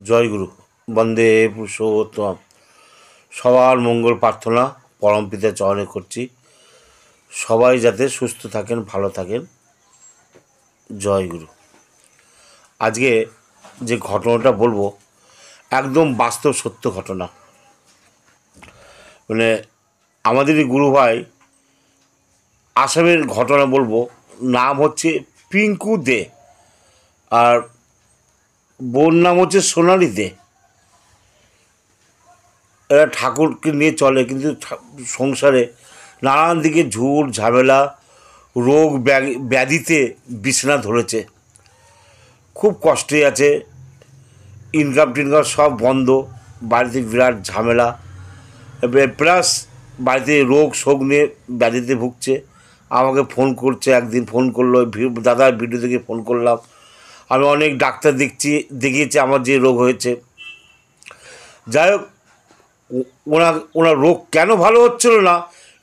জয়গুরু বন্দে পুরুষোত্তম। সবার মঙ্গল প্রার্থনা পরম পিতার চরণে করছি। সবাই যাতে সুস্থ থাকেন, ভালো থাকেন। জয়গুরু। আজকে যে ঘটনাটা বলবো একদম বাস্তব সত্য ঘটনা। মানে আমাদেরই গুরু ভাই আসামের ঘটনা বলবো। নাম হচ্ছে পিঙ্কু দে, আর বোন নাম হচ্ছে সোনালি দে। এরা ঠাকুরকে নিয়ে চলে, কিন্তু সংসারে নানান দিকে ঝুট ঝামেলা, রোগ ব্যাধিতে বিছানা ধরেছে। খুব কষ্টে আছে, ইনকাম টিনকাম সব বন্ধ, বাড়িতে বিরাট ঝামেলা, প্লাস বাড়িতে রোগ শোক নিয়ে ব্যাধিতে ভুগছে। আমাকে ফোন করছে, একদিন ফোন করলো, দাদার ভিডিও থেকে ফোন করলাম। আমি অনেক ডাক্তার দেখিয়েছি আমার যে রোগ হয়েছে। যাই হোক, ওনার রোগ কেন ভালো হচ্ছিল না,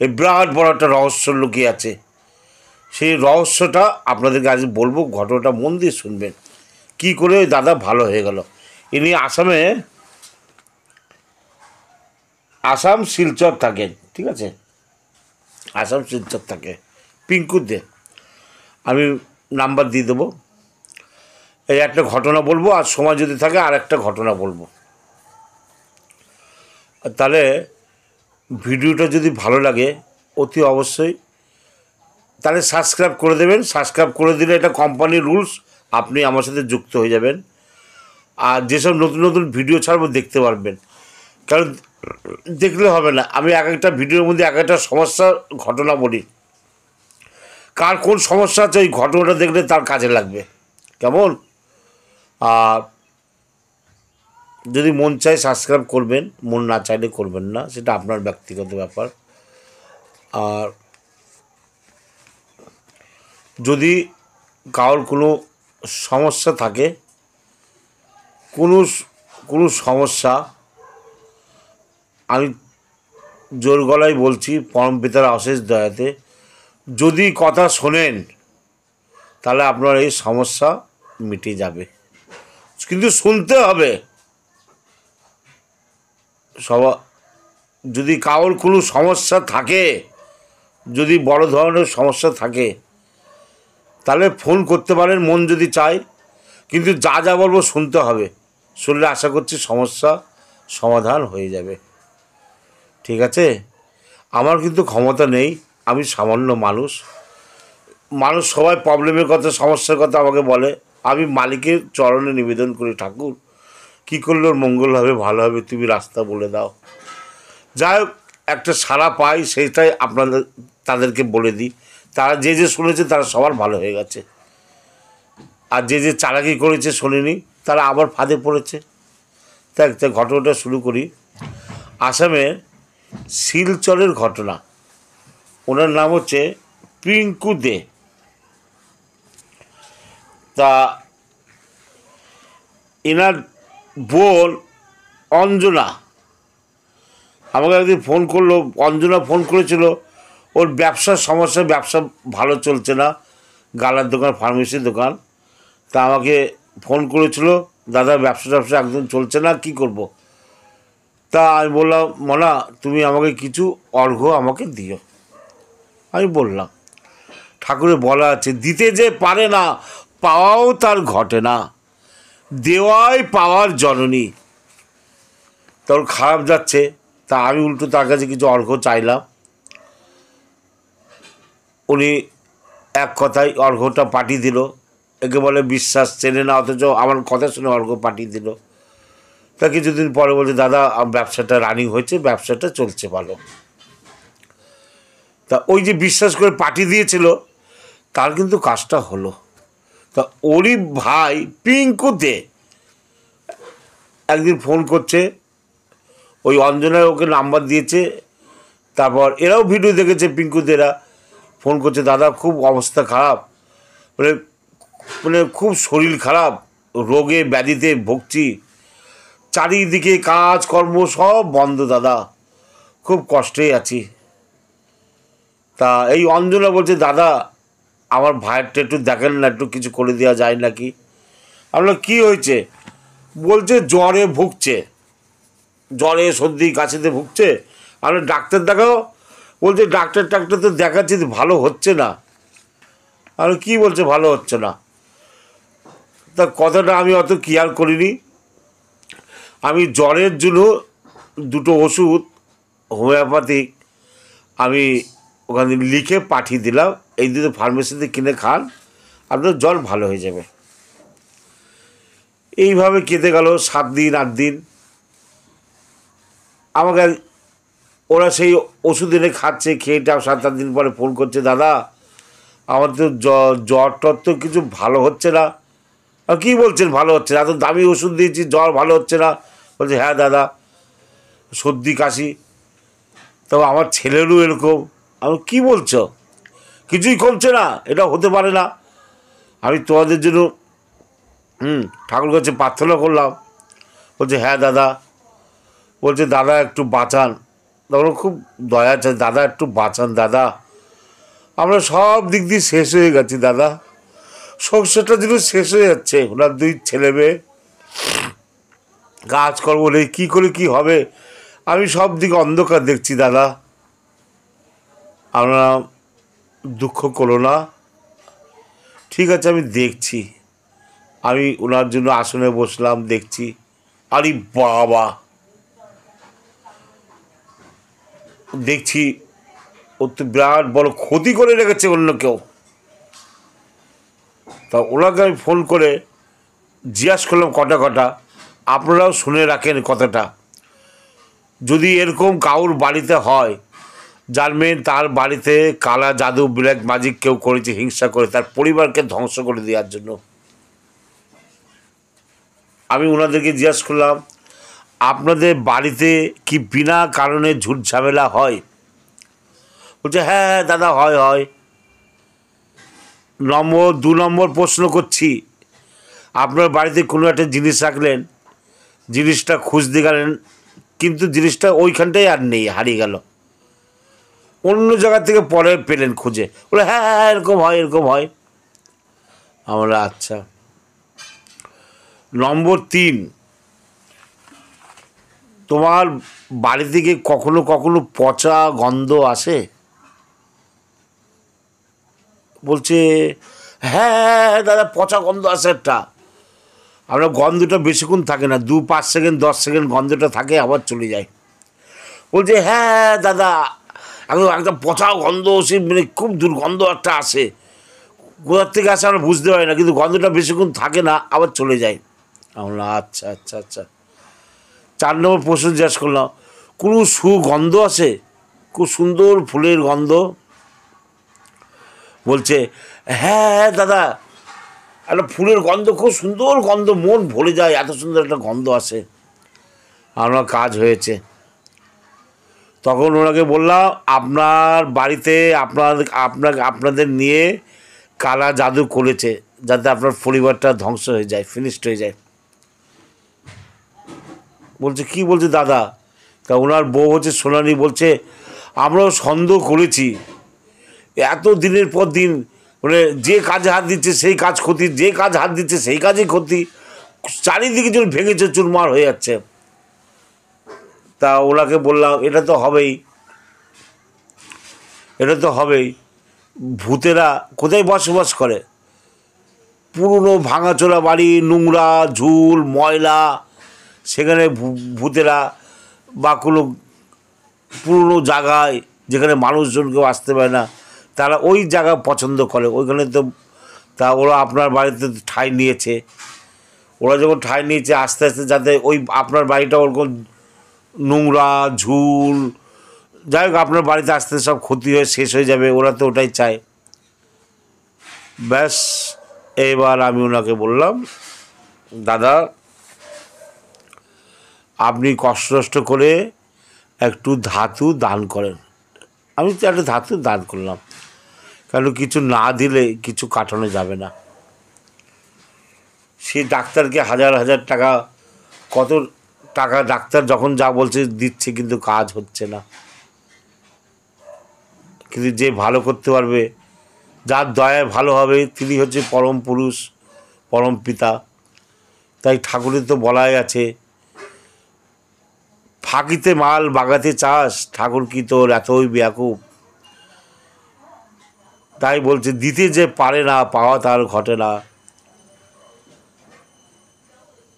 এই বিরাট বড় একটা রহস্য লুকিয়ে আছে। সেই রহস্যটা আপনাদেরকে আজ বলবো। ঘটনাটা মন দিয়ে শুনবেন, কী করে ওই দাদা ভালো হয়ে গেল। ইনি আসাম শিলচর থাকেন, ঠিক আছে, আসাম শিলচর থাকে। পিঙ্কু দে, আমি নাম্বার দিয়ে দেবো। এই একটা ঘটনা বলবো, আর সময় যদি থাকে আর একটা ঘটনা বলবো। তাহলে ভিডিওটা যদি ভালো লাগে অতি অবশ্যই তাহলে সাবস্ক্রাইব করে দেবেন। সাবস্ক্রাইব করে দিলে এটা কোম্পানির রুলস, আপনি আমার সাথে যুক্ত হয়ে যাবেন। আর যেসব নতুন নতুন ভিডিও ছাড়বো দেখতে পারবেন। কারণ দেখলে হবে না, আমি এক একটা ভিডিওর মধ্যে এক একটা সমস্যার ঘটনা বলি। কার কোন সমস্যা আছে ওই ঘটনাটা দেখলে তার কাজে লাগবে, কেমন? আর যদি মন চায় সাবস্ক্রাইব করবেন, মন না চাইলে করবেন না, সেটা আপনার ব্যক্তিগত ব্যাপার। আর যদি কারোর কোনো সমস্যা থাকে, কোনো সমস্যা, আমি জোর গলায় বলছি পরম পিতার অশেষ দয়াতে, যদি কথা শোনেন তাহলে আপনার এই সমস্যা মিটে যাবে। কিন্তু শুনতে হবে। যদি কারোর কোনো সমস্যা থাকে, যদি বড় ধরনের সমস্যা থাকে, তাহলে ফোন করতে পারেন মন যদি চায়। কিন্তু যা যা বলবো শুনতে হবে, শুনলে আশা করছি সমস্যা সমাধান হয়ে যাবে, ঠিক আছে? আমার কিন্তু ক্ষমতা নেই, আমি সামান্য মানুষ। সবাই প্রবলেমের কথা, সমস্যার কথা আমাকে বলে। আমি মালিকের চরণে নিবেদন করি, ঠাকুর কী করলে ওর মঙ্গল হবে, ভালো হবে, তুমি রাস্তা বলে দাও। যাই হোক, একটা সাড়া পাই, সেইটাই তাদেরকে বলে দিই। তারা যে শুনেছে তারা সবার ভালো হয়ে গেছে। আর যে চালাকি করেছে শোনেনি, তারা আবার ফাঁদে পড়েছে। তাই ঘটনাটা শুরু করি। আসামের শিলচরের ঘটনা। ওনার নাম হচ্ছে পিঙ্কু দে। তা এনার বোন অঞ্জনা আমাকে একদিন ফোন করলো। অঞ্জনা ফোন করেছিল, ওর ব্যবসার সমস্যা, ব্যবসা ভালো চলছে না, গালার দোকান, ফার্মেসির দোকান। তা আমাকে ফোন করেছিল, দাদা ব্যবসা একদম চলছে না, কি করব? তা আমি বললাম, মনা তুমি আমাকে কিছু অর্ঘ্য আমাকে দিও। আমি বললাম, ঠাকুরের বলা আছে, দিতে যে পারে না পাওয়াও তার ঘটে না, দেওয়াই পাওয়ার জননী। তোর খারাপ যাচ্ছে, তা আমি উল্টো তার কাছে কিছু অর্ঘ্য চাইলাম। উনি এক কথায় অর্ঘ্যটা পাঠিয়ে দিল। একে বলে বিশ্বাস, চেনে না, অথচ আমার কথা শুনে অর্ঘ্য পাঠিয়ে দিল। তা কিছুদিন পরে বলছে, দাদা ব্যবসাটা রানিং হয়েছে, ব্যবসাটা চলছে ভালো। তা ওই যে বিশ্বাস করে পাঠিয়ে দিয়েছিল, তার কিন্তু কাজটা হলো। তা ওরই ভাই পিঙ্কু দে একদিন ফোন করছে, ওই অঞ্জনায় ওকে নাম্বার দিয়েছে। তারপর এরাও ভিডিও দেখেছে, পিঙ্কুদেরা ফোন করছে, দাদা খুব অবস্থা খারাপ, মানে মানে খুব শরীর খারাপ, রোগে ব্যাধিতে ভুগছি, চারিদিকে কাজকর্ম সব বন্ধ, দাদা খুব কষ্টে আছি। তা এই অঞ্জনা বলছে, দাদা আমার ভাইয়েরটা একটু দেখেন না, একটু কিছু করে দেওয়া যায় নাকি? আমরা কী হয়েছে? বলছে জ্বরে ভুগছে, জ্বরে সর্দি কাশিতে ভুগছে। আমরা ডাক্তার দেখাও, বলছে ডাক্তার তো দেখাচ্ছি, ভালো হচ্ছে না। আর কি বলছে ভালো হচ্ছে না? তা কথাটা আমি অত কেয়ার করিনি। আমি জ্বরের জন্য দুটো ওষুধ হোমিওপ্যাথিক আমি ওখানে লিখে পাঠিয়ে দিলাম, এই দুটো ফার্মেসিতে কিনে খান, আপনার জ্বর ভালো হয়ে যাবে। এইভাবে কেটে গেল 7 দিন 8 দিন। আমাকে ওরা সেই ওষুধ এনে খাচ্ছে, খেয়ে 7-8 দিন পরে ফোন করছে, দাদা আমার তো জ্বর টর তো কিছু ভালো হচ্ছে না। আর কী বলছেন ভালো হচ্ছে না? এত দামি ওষুধ দিয়েছি, জ্বর ভালো হচ্ছে না। বলছে হ্যাঁ দাদা, সর্দি কাশি, তবে আমার ছেলেরও এরকম। আমি কী বলছো? কিছুই কমছে না, এটা হতে পারে না। আমি তোমাদের জন্য ঠাকুর কাছে প্রার্থনা করলাম। বলছে হ্যাঁ দাদা। বলছে দাদা একটু বাঁচান। তখন খুব দয়া চাই, দাদা একটু বাঁচান দাদা, আমরা সব দিক দিয়ে শেষ হয়ে গেছি দাদা, সংসারটা যেন শেষ হয়ে যাচ্ছে। ওনার 2 ছেলে মেয়ে, কাজকর্ম নেই, কী করে কী হবে, আমি সব দিকে অন্ধকার দেখছি দাদা, আমরা দুঃখ করো না। ঠিক আছে আমি দেখছি। আমি ওনার জন্য আসনে বসলাম, দেখছি। আরে বাবা, দেখছি ও তো বিরাট বড় ক্ষতি করে রেখেছে অন্য কেউ। তা ওনাকে আমি ফোন করে জিজ্ঞাস করলাম কটা, আপনারাও শুনে রাখেন কথাটা। যদি এরকম কাউর বাড়িতে হয়, জানবেন তার বাড়িতে কালা জাদু ব্ল্যাক ম্যাজিক কেউ করেছে, হিংসা করে তার পরিবারকে ধ্বংস করে দেওয়ার জন্য। আমি ওনাদেরকে জিজ্ঞাসা করলাম, আপনাদের বাড়িতে কি বিনা কারণে ঝুট ঝামেলা হয়? বলছে হ্যাঁ হ্যাঁ দাদা হয় হয়। 2 নম্বর প্রশ্ন করছি, আপনার বাড়িতে কোনো একটা জিনিস রাখলেন, জিনিসটা খুঁজতে গেলেন, কিন্তু জিনিসটা ওইখানটাই আর নেই, হারিয়ে গেল, অন্য জায়গা থেকে পরে পেলেন খুঁজে। বলে হ্যাঁ হ্যাঁ এরকম হয় এরকম হয়। আমরা আচ্ছা। নম্বর 3, তোমার বাড়ি থেকে কখনো কখনো পচা গন্ধ আসে? বলছে হ্যাঁ দাদা পচা গন্ধ আসে একটা। আমরা গন্ধটা বেশিক্ষণ থাকে না, 2-5 সেকেন্ড 10 সেকেন্ড গন্ধটা থাকে, আবার চলে যায়। বলছে হ্যাঁ দাদা একদম একটা পচা গন্ধ, সে মানে খুব দুর্গন্ধ একটা আসে, কোথার থেকে আসে আমরা বুঝতে পারি না, কিন্তু গন্ধটা বেশিক্ষণ থাকে না, আবার চলে যায়। আমরা আচ্ছা আচ্ছা আচ্ছা। 4 নম্বর প্রশ্ন জিজ্ঞাসা করলাম, কোনো সুগন্ধ আছে, খুব সুন্দর ফুলের গন্ধ? বলছে হ্যাঁ দাদা একটা ফুলের গন্ধ, খুব সুন্দর গন্ধ, মন ভরে যায়, এত সুন্দর একটা গন্ধ আসে। আমার কাজ হয়েছে। তখন ওনাকে বললাম, আপনার বাড়িতে আপনাদের নিয়ে কালা জাদু করেছে, যাতে আপনার পরিবারটা ধ্বংস হয়ে যায়, ফিনিশড হয়ে যায়। বলছে কি বলছে দাদা? তা ওনার বউ হচ্ছে সোনালি, বলছে আমরাও সন্দেহ করেছি, এত দিনের পর দিন মানে যে কাজে হাত দিচ্ছে সেই কাজ ক্ষতি, যে কাজ হাত দিচ্ছে সেই কাজই ক্ষতি, চারিদিকে যেন ভেঙেছে চুরমার হয়ে যাচ্ছে। তা ওনাকে বললাম এটা তো হবেই, এটা তো হবেই। ভূতেরা কোথায় বসবাস করে? পুরনো ভাঙাচোরা বাড়ি, নোংরা ঝুল ময়লা, সেখানে ভূতেরা, বা কোনো পুরনো জায়গায় যেখানে মানুষজন কেউ আসতে পারে না, তারা ওই জায়গা পছন্দ করে, ওইখানে তো। তা ওরা আপনার বাড়িতে ঠাঁই নিয়েছে, ওরা যখন ঠাঁই নিয়েছে আস্তে আস্তে যাতে ওই আপনার বাড়িটা ওরকম নোংরা ঝুল, যাই হোক আপনার বাড়িতে আস্তে আস্তে সব ক্ষতি হয়ে শেষ হয়ে যাবে, ওরা তো ওটাই চায়। ব্যাস, এবার আমি ওনাকে বললাম, দাদা আপনি কষ্ট করে একটু ধাতু দান করেন। আমি তো একটা ধাতু দান করলাম, কারণ কিছু না দিলে কিছু কাটানো যাবে না। সে ডাক্তারকে হাজার হাজার টাকা, কত টাকা ডাক্তার যখন যা বলছে দিচ্ছে, কিন্তু কাজ হচ্ছে না। কিন্তু যে ভালো করতে পারবে, যার দয়ায় ভালো হবে, তিনি হচ্ছে পরম পুরুষ, পরম পিতা। তাই ঠাকুরের তো বলাই আছে, ফাঁকিতে মাল বাগাতে চাস, ঠাকুর কি তোর এতই ব্যাকুপ। তাই বলছে দিতে যে পারে না, পাওয়া তার ঘটে না।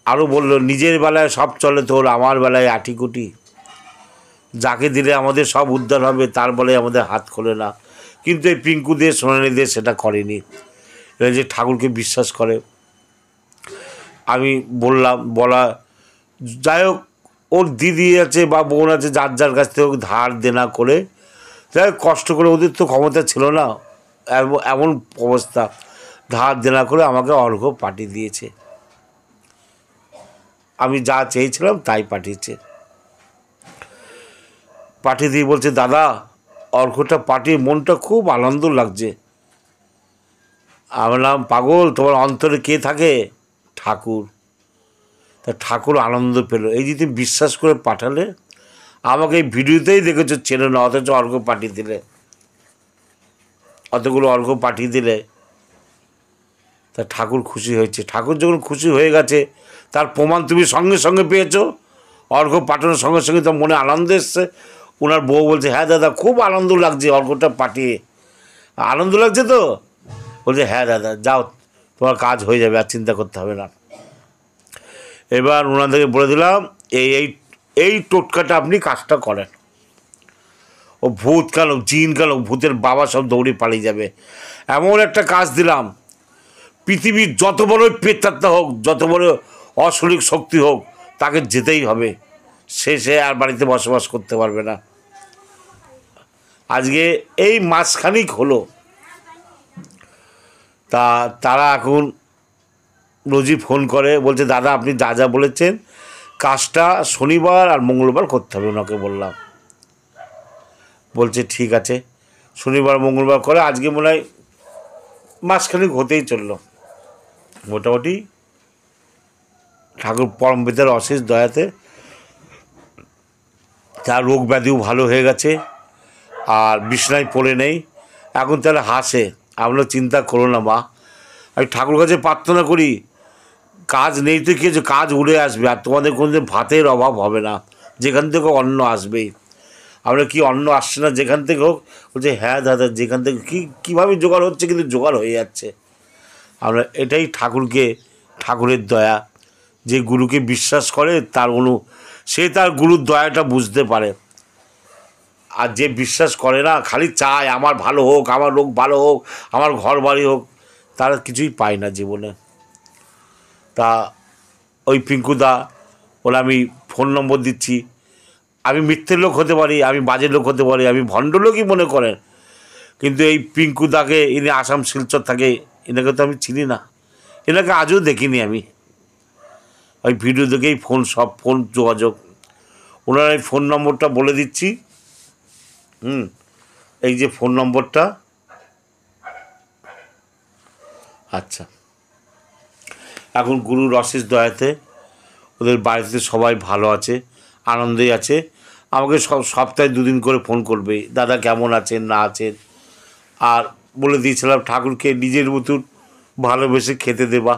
আরও বলল নিজের বেলায় সব চলে তোর, আমার বেলায় আটিকুটি। যাকে দিলে আমাদের সব উদ্ধার হবে, তার বলে আমাদের হাত খোলে না। কিন্তু এই পিঙ্কু দে, সোনালি দে সেটা করেনি। এরা যে ঠাকুরকে বিশ্বাস করে। আমি বললাম, বলা যাই হোক, ওর দিদি আছে বা বোন আছে, যার যার কাছ থেকে ধার দেনা করে, যাই হোক কষ্ট করে, ওদের তো ক্ষমতা ছিল না, এমন অবস্থা, ধার দেনা করে আমাকে অর্ঘ্য পাঠিয়ে দিয়েছে। আমি যা চেয়েছিলাম তাই পাঠিয়েছে। পাঠিয়ে দিয়ে বলছে দাদা অর্ঘ্যটা পাঠিয়ে মনটা খুব আনন্দ লাগছে। আমি বললাম পাগল, তোমার অন্তরে কে থাকে? ঠাকুর। তা ঠাকুর আনন্দ পেল। এই যে তুমি বিশ্বাস করে পাঠালে, আমাকে এই ভিডিওতেই দেখেছো, চেনো না, অথচ অর্ঘ্য পাঠিয়ে দিলে, অতগুলো অর্ঘ্য পাঠিয়ে দিলে। তা ঠাকুর খুশি হয়েছে। ঠাকুর যখন খুশি হয়ে গেছে, তার প্রমাণ তুমি সঙ্গে সঙ্গে পেয়েছো। অর্ঘ্য পাঠানোর সঙ্গে সঙ্গে তো মনে আনন্দ এসছে। ওনার বউ বলছে হ্যাঁ দাদা খুব আনন্দ লাগছে অর্ঘ্যটা পাঠিয়ে, আনন্দ লাগছে তো? বলছে হ্যাঁ দাদা, যাও তোমার কাজ হয়ে যাবে, আর চিন্তা করতে হবে না। এবার ওনাদেরকে বলে দিলাম এই এই এই টোটকাটা আপনি কাজটা করেন। ও ভূত কেন, জিন কেন, ভূতের বাবা সব দৌড়ে পালিয়ে যাবে। এমন একটা কাজ দিলাম, পৃথিবীর যত বড় প্রেতাত্মা হোক, যত বড় অশরীর শক্তি হোক, তাকে যেতেই হবে। সে আর বাড়িতে বসবাস করতে পারবে না। আজকে এই মাসখানিক হলো, তারা এখন রোজই ফোন করে, বলছে দাদা আপনি যা যা বলেছেন কাজটা শনিবার আর মঙ্গলবার করতে হবে। ওনাকে বললাম, বলছে ঠিক আছে, শনিবার মঙ্গলবার করে। আজকে মনে হয় মাসখানিক হতেই চললো। মোটামুটি ঠাকুর পরম পিতার অশেষ দয়াতে তার রোগ ব্যাধিও ভালো হয়ে গেছে, আর বিছনায় পড়ে নেই এখন। তাহলে হাসে, আমরা চিন্তা করো না মা। আমি ঠাকুর কাছে প্রার্থনা করি, কাজ নেই তো কিছু, কাজ উড়ে আসবে, আর তোমাদের কোনোদিন ভাতের অভাব হবে না, যেখান থেকে অন্ন আসবেই। আমরা কি অন্ন আসছে না যেখান থেকে হোক? বলছে হ্যাঁ দাদা যেখান থেকে, কীভাবে জোগাড় হচ্ছে, কিন্তু জোগাড় হয়ে যাচ্ছে। আমরা এটাই ঠাকুরের দয়া। যে গুরুকে বিশ্বাস করে সে তার গুরুর দয়াটা বুঝতে পারে। আর যে বিশ্বাস করে না, খালি চায় আমার ভালো হোক, আমার লোক ভালো হোক, আমার ঘর বাড়ি হোক, তারা কিছুই পায় না জীবনে। তা ওই পিঙ্কুদা, ওরা আমি ফোন নম্বর দিচ্ছি। আমি মিথ্যের লোক হতে পারি, আমি বাজে লোক হতে পারি, আমি ভণ্ড লোকই মনে করেন, কিন্তু এই পিঙ্কুদাকে, ইনি আসাম শিলচর থাকে, এনাকে তো আমি চিনি না, এনাকে আজও দেখিনি আমি। ওই ভিডিও দেখেই ফোন যোগাযোগ। ওনার এই ফোন নম্বরটা বলে দিচ্ছি। এই যে ফোন নম্বরটা, আচ্ছা, এখন গুরুর অশেষ দয়াতে ওদের বাড়িতে সবাই ভালো আছে, আনন্দেই আছে। আমাকে সপ্তাহে 2 দিন করে ফোন করবে, দাদা কেমন আছেন না আছেন। আর বলে দিয়েছিলাম ঠাকুরকে নিজের মতন ভালোবেসে খেতে দেবা,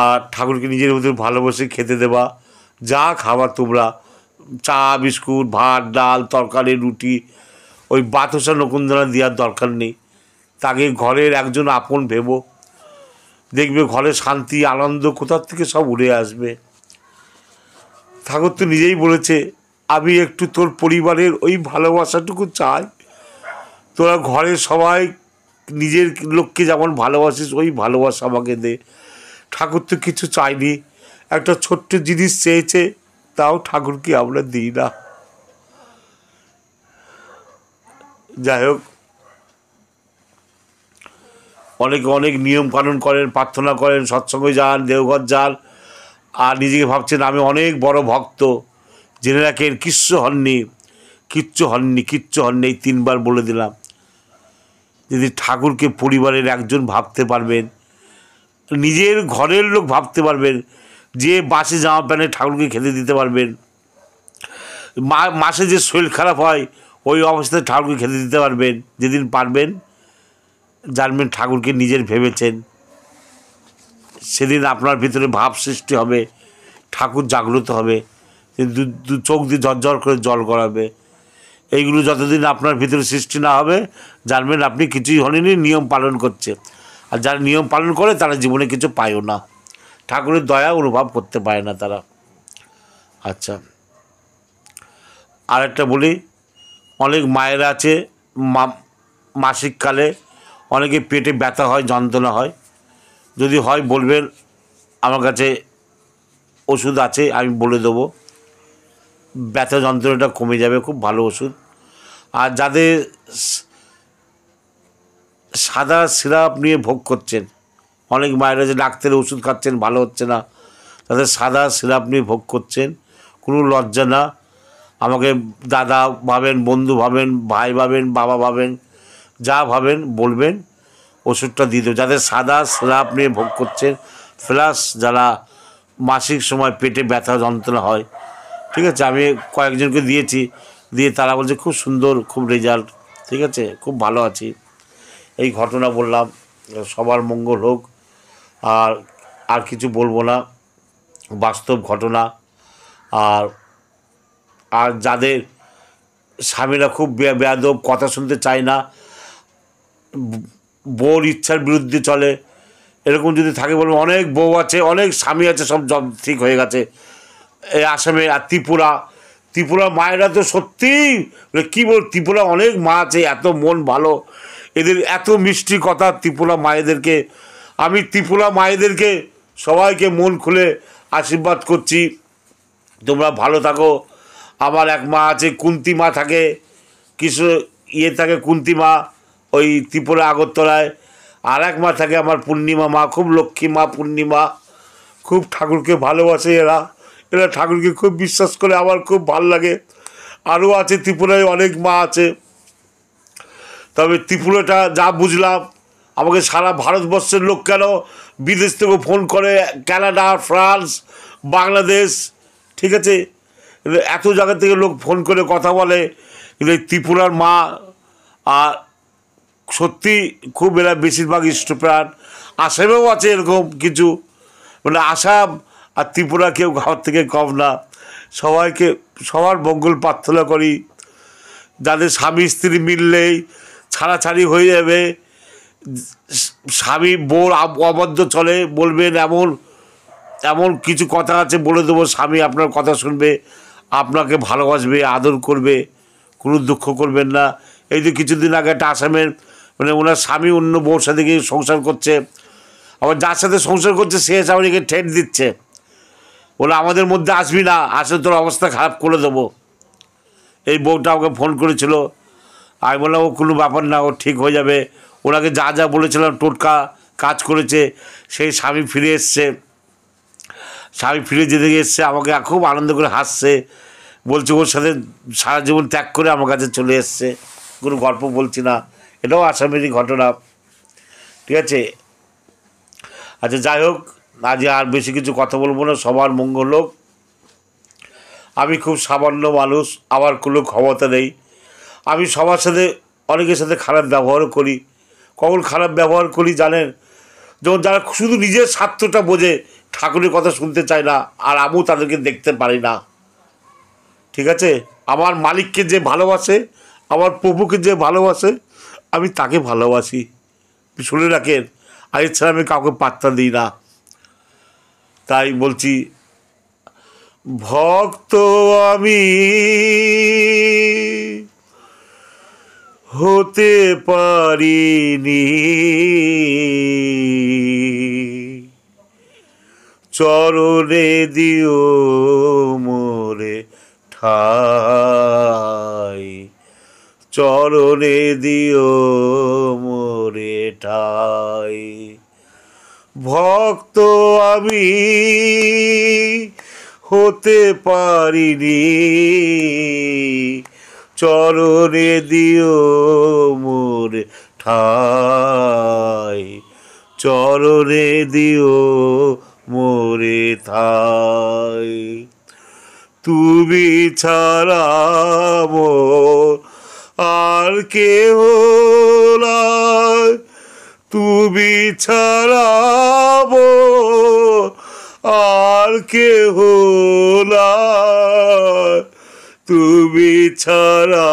আর ঠাকুরকে নিজের মতন ভালোবেসে খেতে দেবা। যা খাবার তোমরা, চা বিস্কুট ভাত ডাল তরকারি রুটি, ওই বাতাসা নকুন্দনা দেওয়ার দরকার নেই। তাকে ঘরের একজন আপন ভেবো, দেখবে ঘরে শান্তি আনন্দ কোথার থেকে সব উড়ে আসবে। ঠাকুর তো নিজেই বলেছে, আমি একটু তোর পরিবারের ওই ভালোবাসাটুকু চাই, তোরা ঘরের সবাই নিজের লোককে যেমন ভালোবাসিস ওই ভালোবাসা আমাকে দে। ঠাকুর তো কিছু চাইনি, একটা ছোট্ট জিনিস চেয়েছে, তাও ঠাকুরকে আমরা দিই না। যাই হোক, অনেকে অনেক নিয়ম কানুন করেন, প্রার্থনা করেন, সৎসঙ্গে যান, দেওঘর যান, আর নিজেকে ভাবছেন আমি অনেক বড় ভক্ত। জেনে রাখেন কিচ্ছু হননি, কিচ্ছু হননি, কিচ্ছু হননি। এই 3 বার বলে দিলাম। যদি ঠাকুরকে পরিবারের একজন ভাবতে পারবেন, নিজের ঘরের লোক ভাবতে পারবেন, যে বাসে জামা প্যান্টে ঠাকুরকে খেতে দিতে পারবেন, মাসে যে শরীর খারাপ হয় ওই অবস্থায় ঠাকুরকে খেতে দিতে পারবেন, যেদিন পারবেন জানবেন ঠাকুরকে নিজের ভেবেছেন, সেদিন আপনার ভিতরে ভাব সৃষ্টি হবে, ঠাকুর জাগ্রত হবে, চোখ দিয়ে ঝরঝর করে জল গড়াবে। এইগুলো যতদিন আপনার ভিতরে সৃষ্টি না হবে, জানবেন আপনি কিছুই হননি, নিয়ম পালন করছে। আর যারা নিয়ম পালন করে তারা জীবনে কিছু পায়ও না, ঠাকুরের দয়া অনুভব করতে পারে না তারা। আচ্ছা, আরেকটা বলি, অনেক মায়েরা আছে মাসিককালে অনেকে পেটে ব্যথা হয়, যন্ত্রণা হয়। যদি হয় বলবেন, আমার কাছে ওষুধ আছে, আমি বলে দেবো, ব্যথা যন্ত্রণাটা কমে যাবে, খুব ভালো ওষুধ। আর যাদের সাদা সিরাপ নিয়ে ভোগ করছেন, অনেক মায়েরা যে ডাক্তারের ওষুধ খাচ্ছেন ভালো হচ্ছে না, তাদের সাদা সিরাপ নিয়ে ভোগ করছেন, কোনো লজ্জা না। আমাকে দাদা ভাবেন, বন্ধু ভাবেন, ভাই ভাবেন, বাবা ভাবেন, যা ভাবেন বলবেন, ওষুধটা দিয়ে দেবো। যাদের সাদা সিরাপ নিয়ে ভোগ করছেন, প্লাস যারা মাসিক সময় পেটে ব্যথা যন্ত্রণা হয়, ঠিক আছে, আমি কয়েকজনকে দিয়েছি, দিয়ে তারা বলছে খুব সুন্দর, খুব রেজাল্ট, ঠিক আছে, খুব ভালো আছি। এই ঘটনা বললাম, সবার মঙ্গল হোক। আর আর কিছু বলবো না, বাস্তব ঘটনা। আর আর যাদের স্বামীরা খুব বেয়াদব, কথা শুনতে চায় না, বউর ইচ্ছার বিরুদ্ধে চলে, এরকম যদি থাকে বলবো, অনেক বউ আছে, অনেক স্বামী আছে, সব জব ঠিক হয়ে গেছে এই আসামে। আর ত্রিপুরা মায়েরা তো সত্যি কী বল, ত্রিপুরা অনেক মা আছে, এত মন ভালো, এদের এত মিষ্টি কথা। ত্রিপুরা মায়েদেরকে আমি, ত্রিপুরা মায়েদেরকে সবাইকে মন খুলে আশীর্বাদ করছি, তোমরা ভালো থাকো। আমার এক মা আছে, কুন্তি মা থাকে, কিছু থাকে কুন্তি মা, ওই ত্রিপুরা আগরতলায়। আর এক মা থাকে আমার পূর্ণিমা মা, খুব লক্ষ্মী মা, পূর্ণিমা, খুব ঠাকুরকে ভালোবাসে এরা ঠাকুরকে খুব বিশ্বাস করে, আমার খুব ভালো লাগে। আরও আছে ত্রিপুরায় অনেক মা আছে। তবে ত্রিপুরাটা যা বুঝলাম, আমাকে সারা ভারতবর্ষের লোক কেন বিদেশ থেকে ফোন করে, কানাডা, ফ্রান্স, বাংলাদেশ, ঠিক আছে, এত জায়গা থেকে লোক ফোন করে কথা বলে। কিন্তু এই ত্রিপুরার মা আর সত্যি খুব এরা বেশিরভাগ ইষ্টপ্রাণ। আসামেও আছে এরকম কিছু, মানে আসাম আর ত্রিপুরা কেউ ঘর থেকে কম না। সবাইকে সবার মঙ্গল প্রার্থনা করি। যাদের স্বামী স্ত্রী মিললেই ছাড়াছাড়ি হয়ে যাবে, স্বামী বোর অবাধ্য চলে, বলবেন এমন এমন কিছু কথা আছে, বলে দেবো, স্বামী আপনার কথা শুনবে, আপনাকে ভালোবাসবে, আদর করবে, কোনো দুঃখ করবেন না। এই যে কিছুদিন আগে একটা আসামের, মানে ওনার স্বামী অন্য বউর সাথে গিয়ে সংসার করছে, আবার যার সাথে সংসার করছে সে স্বামীকে ঠেট দিচ্ছে, বলে আমাদের মধ্যে আসবি না, আসলে তোর অবস্থা খারাপ করে দেবো। এই বউটা আমাকে ফোন করেছিল, আমি বললাম ও কোনো ব্যাপার না, ও ঠিক হয়ে যাবে। ওনাকে যা যা বলেছিলাম টোটকা কাজ করেছে। সেই স্বামী ফিরে এসছে, স্বামী ফিরে যেতে এসছে, আমাকে খুব আনন্দ করে হাসছে, বলছে ওর সাথে সারা জীবন ত্যাগ করে আমার কাছে চলে এসছে। কোনো গল্প বলছি না, এটাও আসামেরই ঘটনা, ঠিক আছে। আচ্ছা, যাই হোক, আজ আর বেশি কিছু কথা বলবো না, সবার মঙ্গল হোক। আমি খুব সামান্য মানুষ, আমার কোনো ক্ষমতা নেই। আমি সবার সাথে, অনেকের সাথে খারাপ ব্যবহারও করি। কখন খারাপ ব্যবহার করি জানেন? যখন যারা শুধু নিজের স্বার্থটা বোঝে, ঠাকুরের কথা শুনতে চায় না, আর আমিও তাদেরকে দেখতে পারি না, ঠিক আছে। আমার মালিককে যে ভালোবাসে, আমার প্রভুকে যে ভালোবাসে, আমি তাকে ভালোবাসি, শুনে রাখেন। আর এছাড়া আমি কাউকে পাত্তা দিই না। তাই বলছি, ভক্ত আমি হতে পারিনি, চরণে দিও মোরে ঠাই, চরণে দিও মোরে ঠাই। ভক্ত আমি হতে পারিনি, চরণে দিও মোরে ঠাই, চরণে দিও মোরে ঠাই। তুমি ছাড়া মোর আর কেহ নাই, তুমি ছাড়া মোর কেহ নাই, তুমি ছাড়া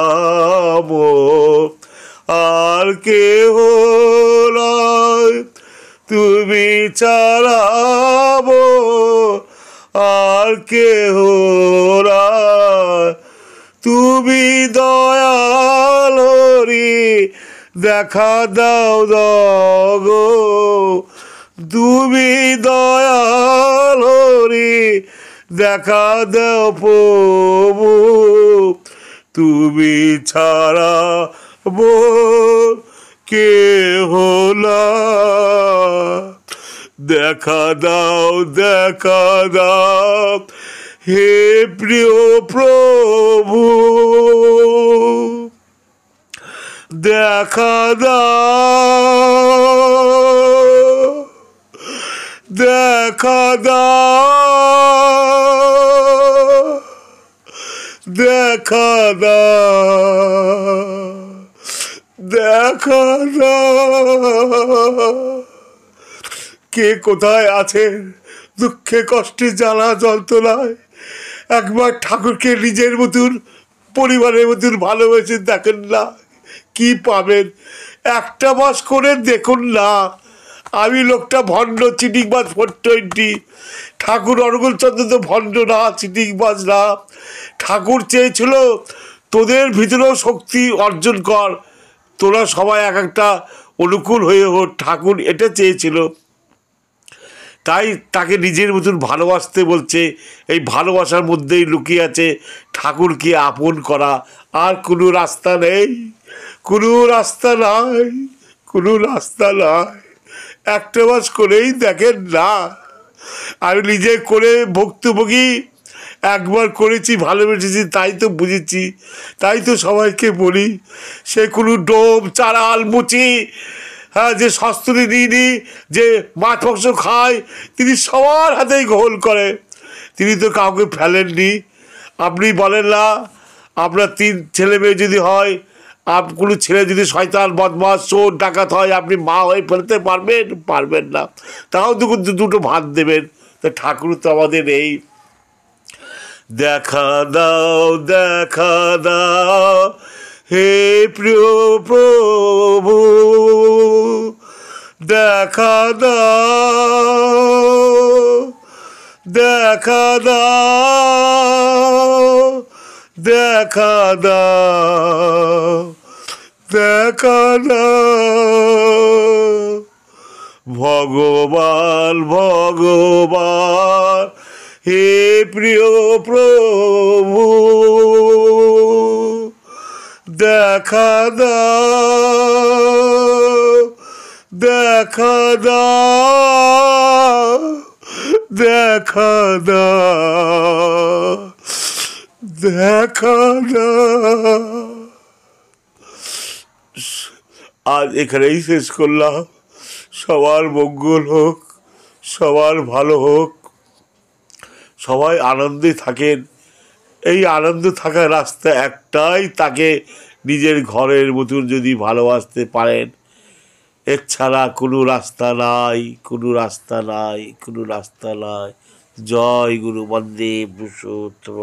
মোর আর কেহ নাই, তুমি ছাড়া মোর আর কেহ নাই, তুমি দয়াল হরি দেখা দাও গো, তুমি দয়াল হরি দেখা দাও প্রভু, তুমি ছাড়া মোর কেহ নাই, দেখা দাও হে প্রিয় প্রভু, দেখা দাও, দেখা দাও, দেখা দাও, দেখা দাও। কে কোথায় আছেন দুঃখে কষ্টে জ্বালা যন্ত্রণায়, একবার ঠাকুরকে নিজের মতন পরিবারের মতন ভালোবেসে দেখেন না, কি পাবেন? একটা মাস করে দেখুন না। আমি লোকটা ভণ্ড, চিটিংবাজ 420। ঠাকুর অনুকূলচন্দ্র তো ভণ্ড না, চিটিংবাজ না। ঠাকুর চেয়েছিল তোদের ভিতরেও শক্তি অর্জন কর, তোরা সবাই এক একটা অনুকূল হয়ে হোক, ঠাকুর এটা চেয়েছিল। তাই তাকে নিজের মতন ভালোবাসতে বলছে। এই ভালোবাসার মধ্যেই লুকিয়ে আছে ঠাকুরকে আপন করা। আর কোনো রাস্তা নেই, কোনো রাস্তা নাই, কোনো রাস্তা নাই। একটা মাস করেই দেখেন না। আমি নিজে করে ভুক্তভোগী, একবার করেছি, ভালোবেসেছি, তাই তো বুঝেছি, তাই তো সবাইকে বলি। সে কোনো ডোম চারাল মুচি, হ্যাঁ, যে শস্ত্রী নিয়ে যে মাছ মাংস খায়, তিনি সবার হাতেই গ্রহণ করে। তিনি তো কাউকে ফেলেননি। আপনি বলেন না আপনার 3 ছেলে মেয়ে যদি হয়, কোনো ছেলে যদি শয়তান বদমাস চোর ডাকাত হয়, আপনি মা হয়ে ফেলতে পারবেন না। তাও দুটো ভাত দেবেন। তা ঠাকুর তো আমাদের এই দেখা দাও হে প্রিয় প্রভু, দেখা দাও, দেখা দাও, দেখা দাও, দেখা দাও। ভগবান ভগবান হে প্রিয় প্রভু, দেখা দাও, দেখা দাও, দেখা দাও, দেখা দাও। আজ এখানেই শেষ করলাম। সবার মঙ্গল হোক, সবার ভালো হোক, সবাই আনন্দে থাকেন। এই আনন্দ থাকার রাস্তা একটাই, তাকে নিজের ঘরের মতন যদি ভালোবাসতে পারেন। এছাড়া কোনো রাস্তা নাই, কোনো রাস্তা নাই, কোনো রাস্তা নাই। জয় গুরু, বন্দে পুরুষোত্তম।